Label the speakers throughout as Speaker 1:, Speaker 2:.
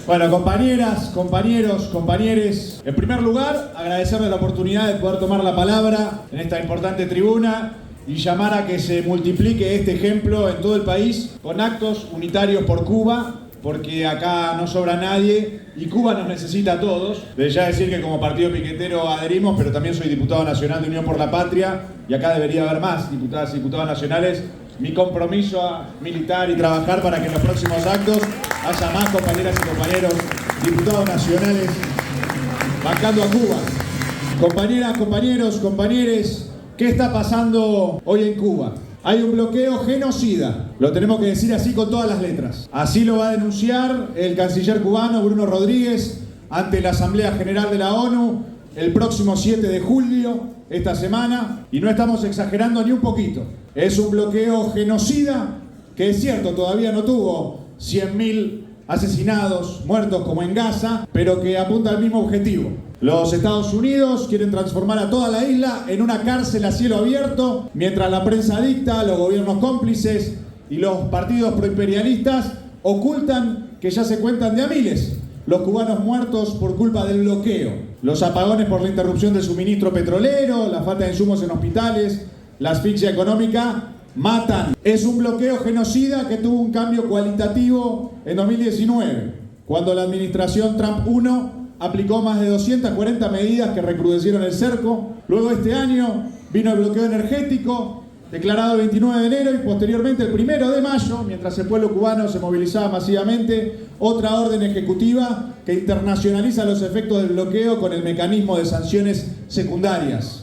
Speaker 1: Bueno, compañeras, compañeros, compañeres, en primer lugar, agradecerles la oportunidad de poder tomar la palabra en esta importante tribuna y llamar a que se multiplique este ejemplo en todo el país con actos unitarios por Cuba, porque acá no sobra nadie y Cuba nos necesita a todos. Desde ya decir que como partido piquetero adherimos, pero también soy diputado nacional de Unión por la Patria y acá debería haber más diputadas y diputados nacionales. Mi compromiso a militar y trabajar para que en los próximos actos haya más compañeras y compañeros diputados nacionales bancando a Cuba. Compañeras, compañeros, compañeres, ¿qué está pasando hoy en Cuba? Hay un bloqueo genocida, lo tenemos que decir así con todas las letras. Así lo va a denunciar el canciller cubano Bruno Rodríguez ante la Asamblea General de la ONU el próximo 7 de julio, esta semana, y no estamos exagerando ni un poquito. Es un bloqueo genocida que es cierto, todavía no tuvo 100.000 asesinados, muertos como en Gaza, pero que apunta al mismo objetivo. Los Estados Unidos quieren transformar a toda la isla en una cárcel a cielo abierto, mientras la prensa dicta, los gobiernos cómplices y los partidos proimperialistas ocultan que ya se cuentan de a miles los cubanos muertos por culpa del bloqueo, los apagones por la interrupción del suministro petrolero, la falta de insumos en hospitales, la asfixia económica. Matan. Es un bloqueo genocida que tuvo un cambio cualitativo en 2019, cuando la administración Trump 1 aplicó más de 240 medidas que recrudecieron el cerco. Luego este año vino el bloqueo energético, declarado el 29 de enero y posteriormente el 1 de mayo, mientras el pueblo cubano se movilizaba masivamente, otra orden ejecutiva que internacionaliza los efectos del bloqueo con el mecanismo de sanciones secundarias.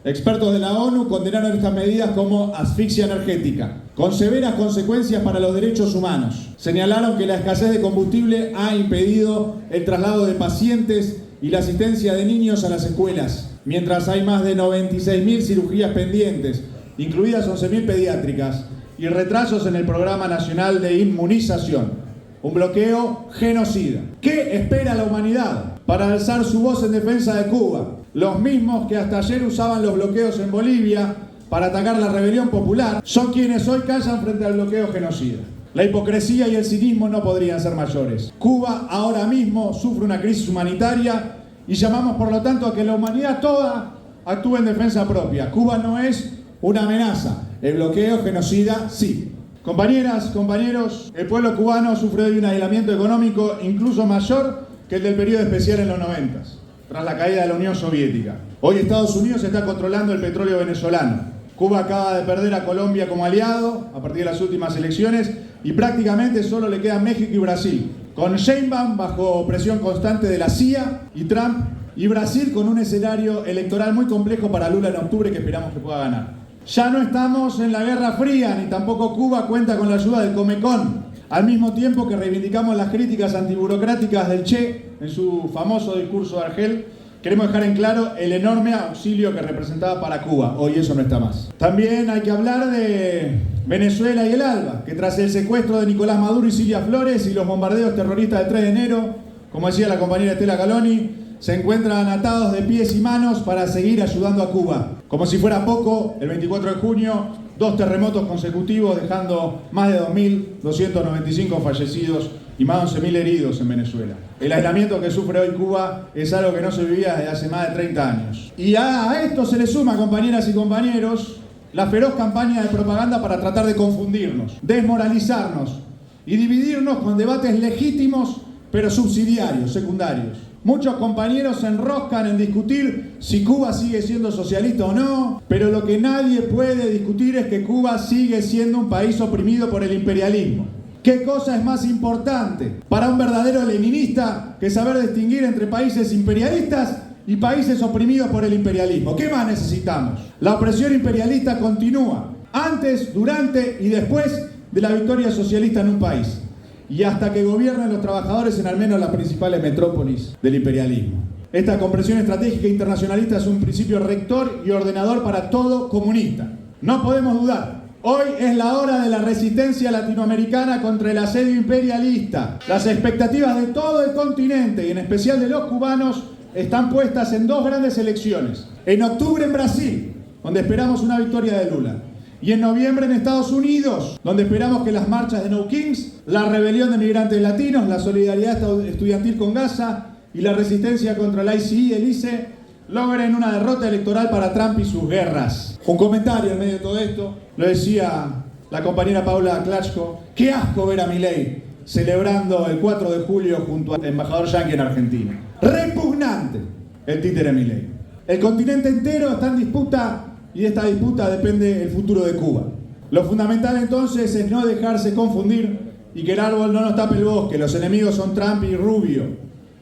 Speaker 1: Expertos de la ONU condenaron estas medidas como asfixia energética, con severas consecuencias para los derechos humanos. Señalaron que la escasez de combustible ha impedido el traslado de pacientes y la asistencia de niños a las escuelas, mientras hay más de 96.000 cirugías pendientes, incluidas 11.000 pediátricas, y retrasos en el Programa Nacional de Inmunización. Un bloqueo genocida. ¿Qué espera la humanidad para alzar su voz en defensa de Cuba? Los mismos que hasta ayer usaban los bloqueos en Bolivia para atacar la rebelión popular son quienes hoy callan frente al bloqueo genocida. La hipocresía y el cinismo no podrían ser mayores. Cuba ahora mismo sufre una crisis humanitaria y llamamos por lo tanto a que la humanidad toda actúe en defensa propia. Cuba no es una amenaza, el bloqueo genocida sí. Compañeras, compañeros, el pueblo cubano sufre hoy un aislamiento económico incluso mayor que el del periodo especial en los 90, tras la caída de la Unión Soviética. Hoy Estados Unidos está controlando el petróleo venezolano. Cuba acaba de perder a Colombia como aliado a partir de las últimas elecciones y prácticamente solo le quedan México y Brasil, con Sheinbaum bajo presión constante de la CIA y Trump, y Brasil con un escenario electoral muy complejo para Lula en octubre que esperamos que pueda ganar. Ya no estamos en la Guerra Fría, ni tampoco Cuba cuenta con la ayuda del Comecon. Al mismo tiempo que reivindicamos las críticas antiburocráticas del Che en su famoso discurso de Argel, queremos dejar en claro el enorme auxilio que representaba para Cuba. Hoy eso no está más. También hay que hablar de Venezuela y el ALBA, que tras el secuestro de Nicolás Maduro y Silvia Flores y los bombardeos terroristas del 3 de enero, como decía la compañera Estela Caloni, se encuentran atados de pies y manos para seguir ayudando a Cuba. Como si fuera poco, el 24 de junio, 2 terremotos consecutivos dejando más de 2.295 fallecidos y más de 11.000 heridos en Venezuela. El aislamiento que sufre hoy Cuba es algo que no se vivía desde hace más de 30 años. Y a esto se le suma, compañeras y compañeros, la feroz campaña de propaganda para tratar de confundirnos, desmoralizarnos y dividirnos con debates legítimos pero subsidiarios, secundarios. Muchos compañeros se enroscan en discutir si Cuba sigue siendo socialista o no, pero lo que nadie puede discutir es que Cuba sigue siendo un país oprimido por el imperialismo. ¿Qué cosa es más importante para un verdadero leninista que saber distinguir entre países imperialistas y países oprimidos por el imperialismo? ¿Qué más necesitamos? La opresión imperialista continúa antes, durante y después de la victoria socialista en un país, y hasta que gobiernen los trabajadores en al menos las principales metrópolis del imperialismo. Esta comprensión estratégica internacionalista es un principio rector y ordenador para todo comunista. No podemos dudar. Hoy es la hora de la resistencia latinoamericana contra el asedio imperialista. Las expectativas de todo el continente y en especial de los cubanos están puestas en 2 grandes elecciones. En octubre en Brasil, donde esperamos una victoria de Lula. Y en noviembre en Estados Unidos, donde esperamos que las marchas de No Kings, la rebelión de migrantes latinos, la solidaridad estudiantil con Gaza y la resistencia contra el ICE y el ICE logren una derrota electoral para Trump y sus guerras. Un comentario en medio de todo esto, lo decía la compañera Paula Klitschko, qué asco ver a Milei celebrando el 4 de julio junto al embajador yanqui en Argentina. Repugnante el títere Milei. El continente entero está en disputa y de esta disputa depende el futuro de Cuba. Lo fundamental entonces es no dejarse confundir y que el árbol no nos tape el bosque. Los enemigos son Trump y Rubio.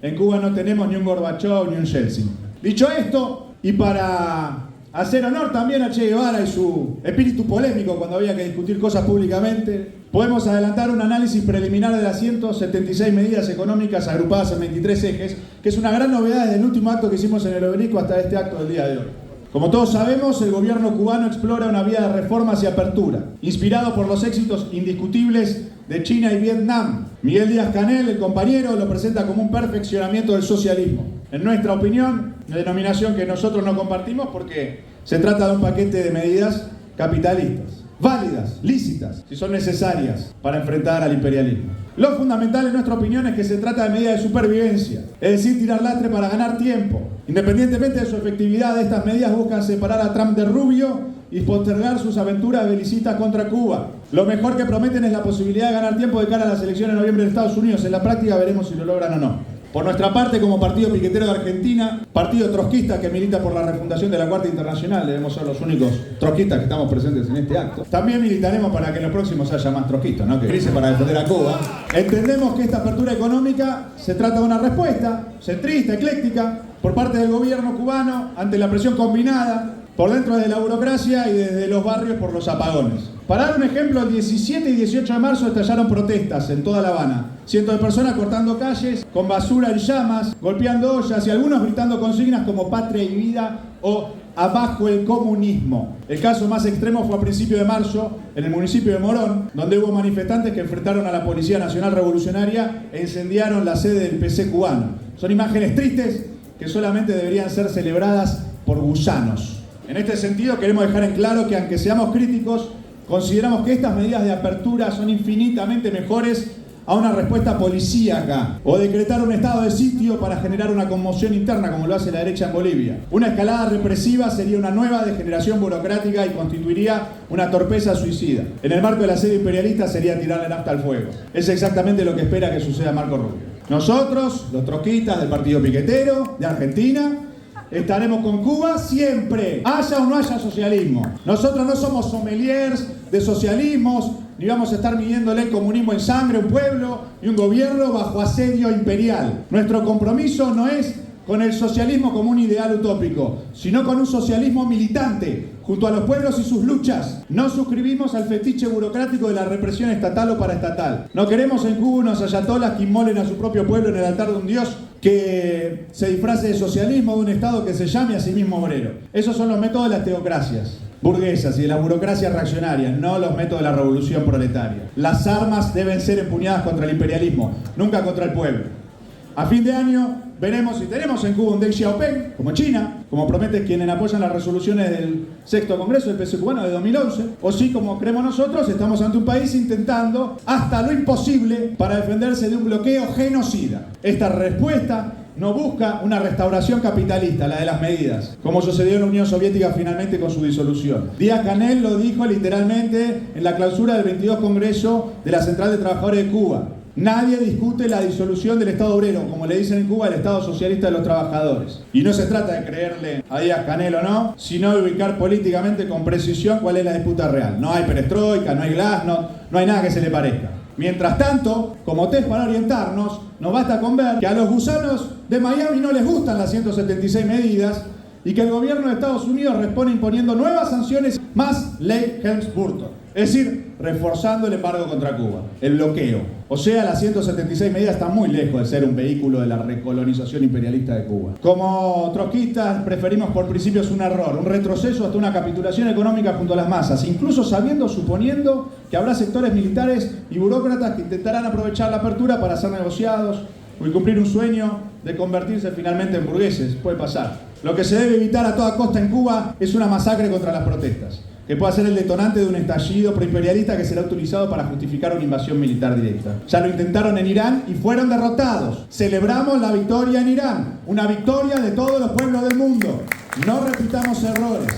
Speaker 1: En Cuba no tenemos ni un Gorbachev ni un Yeltsin. Dicho esto, y para hacer honor también a Che Guevara y su espíritu polémico cuando había que discutir cosas públicamente, podemos adelantar un análisis preliminar de las 176 medidas económicas agrupadas en 23 ejes, que es una gran novedad desde el último acto que hicimos en el Obelisco hasta este acto del día de hoy. Como todos sabemos, el gobierno cubano explora una vía de reformas y apertura, inspirado por los éxitos indiscutibles de China y Vietnam. Miguel Díaz-Canel, el compañero, lo presenta como un perfeccionamiento del socialismo. En nuestra opinión, una denominación que nosotros no compartimos porque se trata de un paquete de medidas capitalistas, válidas, lícitas, si son necesarias para enfrentar al imperialismo. Lo fundamental en nuestra opinión es que se trata de medidas de supervivencia, es decir, tirar lastre para ganar tiempo. Independientemente de su efectividad, estas medidas buscan separar a Trump de Rubio y postergar sus aventuras belicistas contra Cuba. Lo mejor que prometen es la posibilidad de ganar tiempo de cara a las elecciones de noviembre de Estados Unidos. En la práctica veremos si lo logran o no. Por nuestra parte, como Partido Piquetero de Argentina, partido trotskista que milita por la refundación de la Cuarta Internacional, debemos ser los únicos trotskistas que estamos presentes en este acto, también militaremos para que en los próximos haya más trotskistas, ¿no? Que grisen para defender a Cuba. Entendemos que esta apertura económica se trata de una respuesta centrista, ecléctica, por parte del gobierno cubano ante la presión combinada por dentro de la burocracia y desde los barrios por los apagones. Para dar un ejemplo, el 17 y 18 de marzo estallaron protestas en toda La Habana. Cientos de personas cortando calles, con basura en llamas, golpeando ollas y algunos gritando consignas como patria y vida o abajo el comunismo. El caso más extremo fue a principios de marzo en el municipio de Morón, donde hubo manifestantes que enfrentaron a la Policía Nacional Revolucionaria e incendiaron la sede del PC cubano. Son imágenes tristes que solamente deberían ser celebradas por gusanos. En este sentido queremos dejar en claro que aunque seamos críticos, consideramos que estas medidas de apertura son infinitamente mejores a una respuesta policíaca o decretar un estado de sitio para generar una conmoción interna como lo hace la derecha en Bolivia. Una escalada represiva sería una nueva degeneración burocrática y constituiría una torpeza suicida. En el marco del asedio imperialista sería tirarle nafta al fuego. Es exactamente lo que espera que suceda a Marco Rubio. Nosotros, los trotskistas del Partido Piquetero de Argentina, estaremos con Cuba siempre, haya o no haya socialismo. Nosotros no somos sommeliers de socialismos, ni vamos a estar midiéndole el comunismo en sangre a un pueblo y un gobierno bajo asedio imperial. Nuestro compromiso no es con el socialismo como un ideal utópico, sino con un socialismo militante, junto a los pueblos y sus luchas. No suscribimos al fetiche burocrático de la represión estatal o paraestatal. No queremos en Cuba unos ayatolas que inmolen a su propio pueblo en el altar de un dios que se disfrace de socialismo, de un Estado que se llame a sí mismo obrero. Esos son los métodos de las teocracias burguesas y de la burocracia reaccionaria, no los métodos de la revolución proletaria. Las armas deben ser empuñadas contra el imperialismo, nunca contra el pueblo. A fin de año veremos si tenemos en Cuba un Deng Xiaoping, como China, como prometen quienes apoyan las resoluciones del sexto congreso del PC cubano de 2011, o si, como creemos nosotros, estamos ante un país intentando hasta lo imposible para defenderse de un bloqueo genocida. Esta respuesta no busca una restauración capitalista, la de las medidas, como sucedió en la Unión Soviética finalmente con su disolución. Díaz-Canel lo dijo literalmente en la clausura del 22 Congreso de la Central de Trabajadores de Cuba. Nadie discute la disolución del Estado obrero, como le dicen en Cuba, el Estado socialista de los trabajadores. Y no se trata de creerle a Díaz-Canel o no, sino de ubicar políticamente con precisión cuál es la disputa real. No hay perestroika, no hay glasnost, no hay nada que se le parezca. Mientras tanto, como test para orientarnos, nos basta con ver que a los gusanos de Miami no les gustan las 176 medidas y que el gobierno de Estados Unidos responde imponiendo nuevas sanciones más ley Helms-Burton. Es decir, reforzando el embargo contra Cuba, el bloqueo. O sea, las 176 medidas están muy lejos de ser un vehículo de la recolonización imperialista de Cuba. Como trotskistas preferimos por principios un error, un retroceso hasta una capitulación económica junto a las masas, incluso suponiendo que habrá sectores militares y burócratas que intentarán aprovechar la apertura para hacer negociados o cumplir un sueño de convertirse finalmente en burgueses. Puede pasar. Lo que se debe evitar a toda costa en Cuba es una masacre contra las protestas. que pueda ser el detonante de un estallido preimperialista que será utilizado para justificar una invasión militar directa. Ya lo intentaron en Irán y fueron derrotados. Celebramos la victoria en Irán, una victoria de todos los pueblos del mundo. No repitamos errores,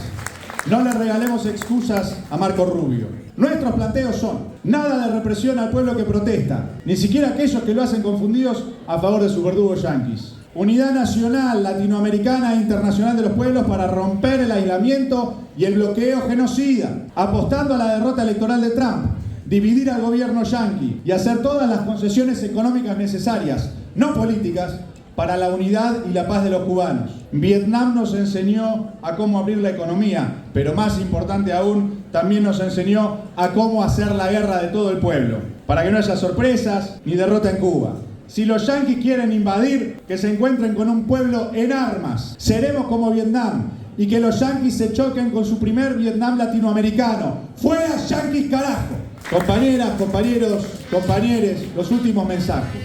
Speaker 1: no le regalemos excusas a Marco Rubio. Nuestros planteos son: nada de represión al pueblo que protesta, ni siquiera aquellos que lo hacen confundidos a favor de sus verdugos yanquis. Unidad nacional, latinoamericana e internacional de los pueblos para romper el aislamiento y el bloqueo genocida, apostando a la derrota electoral de Trump, dividir al gobierno yanqui y hacer todas las concesiones económicas necesarias, no políticas, para la unidad y la paz de los cubanos. Vietnam nos enseñó a cómo abrir la economía, pero más importante aún, también nos enseñó a cómo hacer la guerra de todo el pueblo, para que no haya sorpresas ni derrota en Cuba. Si los yanquis quieren invadir, que se encuentren con un pueblo en armas. Seremos como Vietnam y que los yanquis se choquen con su primer Vietnam latinoamericano. ¡Fuera yanquis, carajo! Compañeras, compañeros, compañeres, los últimos mensajes.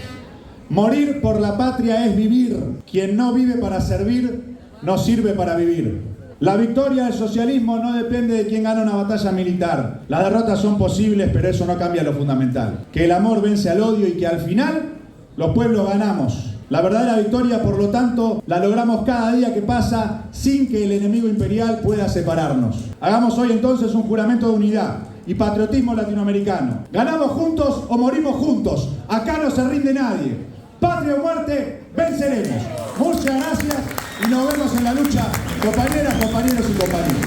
Speaker 1: Morir por la patria es vivir. Quien no vive para servir, no sirve para vivir. La victoria del socialismo no depende de quién gana una batalla militar. Las derrotas son posibles, pero eso no cambia lo fundamental. Que el amor vence al odio y que al final los pueblos ganamos. La verdadera victoria, por lo tanto, la logramos cada día que pasa sin que el enemigo imperial pueda separarnos. Hagamos hoy entonces un juramento de unidad y patriotismo latinoamericano. ¿Ganamos juntos o morimos juntos? Acá no se rinde nadie. Patria o muerte, venceremos. Muchas gracias y nos vemos en la lucha, compañeras, compañeros y compañeros.